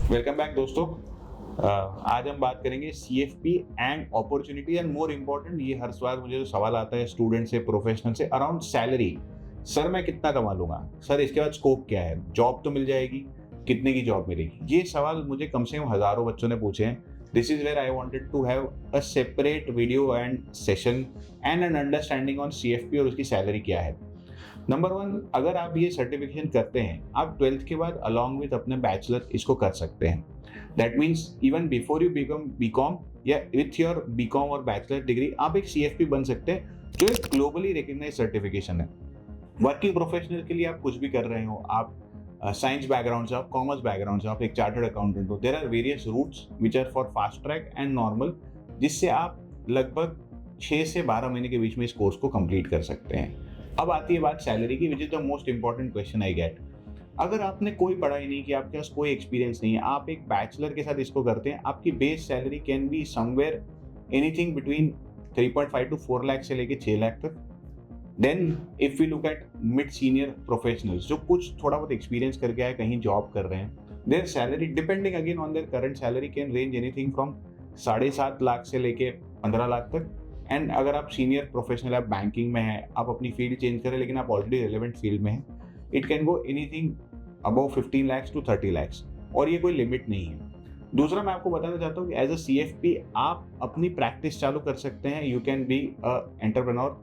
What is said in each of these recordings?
Welcome back दोस्तों। आज हम बात करेंगे CFP and opportunity and more important, ये हर बार मुझे जो सवाल आता है स्टूडेंट से, प्रोफेशनल से, अराउंड सैलरी। सर मैं कितना कमा लूंगा, सर इसके बाद स्कोप क्या है, जॉब तो मिल जाएगी, कितने की जॉब मिलेगी। ये सवाल मुझे कम से कम हजारों बच्चों ने पूछे हैं। This is where I wanted to have a separate video and session and an understanding on CFP और उसकी सैलरी क्या है। नंबर वन, अगर आप ये सर्टिफिकेशन करते हैं, आप ट्वेल्थ के बाद अलॉन्ग विथ अपने बैचलर इसको कर सकते हैं। That means even before you become BCom or with your BCom और बैचलर डिग्री आप एक सीएफपी बन सकते हैं, जो एक ग्लोबली रिकग्नाइज सर्टिफिकेशन है। वर्किंग प्रोफेशनल के लिए आप कुछ भी कर रहे हो, आप साइंस बैकग्राउंड से, आप कॉमर्स बैकग्राउंड से, आप एक चार्टर्ड अकाउंटेंट हो, there are various routes which are for fast track and normal, जिससे आप लगभग 6 से 12 महीने के बीच में इस कोर्स को कंप्लीट कर सकते हैं। अब आती है बात सैलरी की, which is the most important question I get. अगर आपने कोई पढ़ाई नहीं की, आपके पास कोई एक्सपीरियंस नहीं है, आप एक बैचलर के साथ इसको करते हैं, आपकी base salary can be somewhere anything between 3.5 to 4 lakh से लेके 6 लाख तक। Then if we look at mid senior professionals जो कुछ थोड़ा बहुत एक्सपीरियंस करके आए, कहीं जॉब कर रहे हैं, there salary depending again on their current salary can range anything from 7.5 lakh से लेके 15 लाख तक। एंड अगर आप सीनियर प्रोफेशनल, आप बैंकिंग में हैं, आप अपनी फील्ड चेंज करें लेकिन आप ऑलरेडी रिलेवेंट फील्ड में हैं, it can go anything above 15 lakhs to 30 lakhs, और ये कोई लिमिट नहीं है। दूसरा मैं आपको बताना चाहता हूँ कि एज अ सीएफपी आप अपनी प्रैक्टिस चालू कर सकते हैं। You can be a entrepreneur.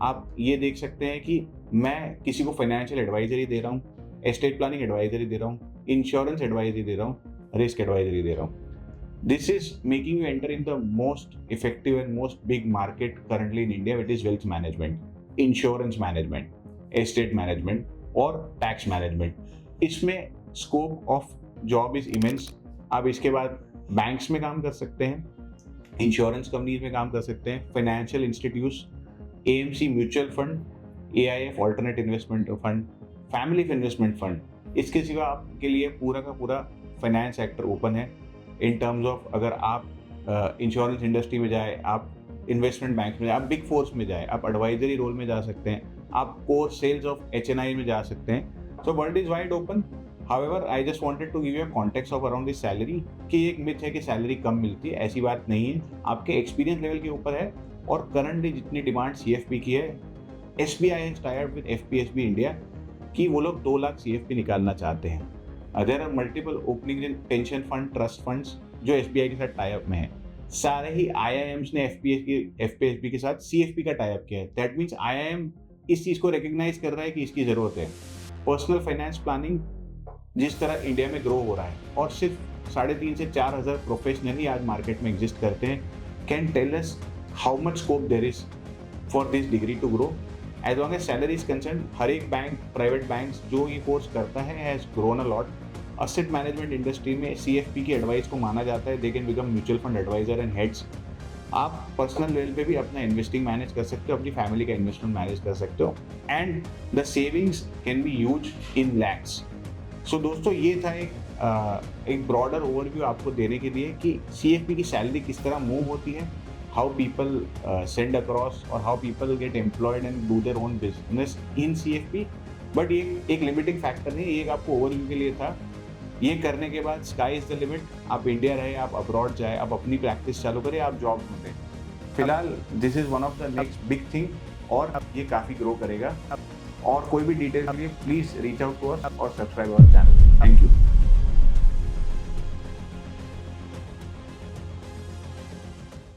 आप ये देख सकते हैं कि मैं किसी को फाइनेंशियल एडवाइजरी दे रहा हूँ, एस्टेट प्लानिंग एडवाइजरी दे रहा हूँ, इंश्योरेंस एडवाइजरी दे रहा हूँ, रिस्क एडवाइजरी दे रहा हूँ। This is making you enter in the most effective and most big market currently in India, which is wealth management, insurance management, estate management और tax management. इसमें scope of job is immense. आप इसके बाद banks में काम कर सकते हैं, इंश्योरेंस कंपनीज में काम कर सकते हैं, financial institutes, AMC mutual fund, AIF alternate investment fund, family investment fund. इसके सिवा आपके लिए पूरा का पूरा फाइनेंस सेक्टर ओपन है। इन टर्म्स ऑफ अगर आप इंश्योरेंस इंडस्ट्री में जाए, आप इन्वेस्टमेंट बैंक में जाए, आप बिग फोर्स में जाए, आप एडवाइजरी रोल में जा सकते हैं, आप कोर सेल्स ऑफ एचएनआई में जा सकते हैं। So world is wide open. However I just wanted to give you a context of around this salary, कि एक मिथ है कि सैलरी कम मिलती है, ऐसी बात नहीं है। आपके एक्सपीरियंस लेवल के ऊपर है। और करंटली जितनी डिमांड सीएफपी की है, SBI has tied up with FPSB India कि वो लोग 2 लाख सीएफपी निकालना चाहते हैं। There are multiple opening in pension fund, trust funds जो एसबीआई के साथ टाई अप में है। सारे ही आईआईएम्स ने एफपीएसबी के साथ सीएफपी का टाई अप किया है। दैट मीन्स आईआईएम इस चीज को रिकग्नाइज कर रहा है कि इसकी जरूरत है। पर्सनल फाइनेंस प्लानिंग जिस तरह इंडिया में ग्रो हो रहा है, और सिर्फ 3,500 से 4,000 प्रोफेशनल ही आज मार्केट में एग्जिस्ट करते हैं, can tell us how much scope there is for this degree to grow. As long as salary is concern, हर एक बैंक, प्राइवेट बैंक जो ये कोर्स करता है has grown a lot. Asset management industry में CFP की advice को माना जाता है, they can become mutual fund advisor and heads. आप पर्सनल लेवल पे भी अपना इन्वेस्टिंग मैनेज कर सकते हो, अपनी फैमिली का इन्वेस्टमेंट मैनेज कर सकते हो, and the savings can be huge in lakhs. So दोस्तों, ये था एक ब्रॉडर ओवरव्यू आपको देने के लिए कि सीएफपी की सैलरी किस तरह मूव होती है, हाउ पीपल सेंड अक्रॉस और how people get employed and do their own business in CFP. But ये एक लिमिटिंग फैक्टर नहीं, ये एक आपको ओवरव्यू के लिए था। ये करने के बाद स्काई इज द लिमिट। आप इंडिया रहे, आप अब्रॉड जाए, आप अपनी प्रैक्टिस चालू करें, आप जॉब ढूंढें। फिलहाल this is one of the next big thing, और अब ये काफ़ी ग्रो करेगा। और कोई भी डिटेल के लिए please reach out to us और subscribe our channel. Thank you.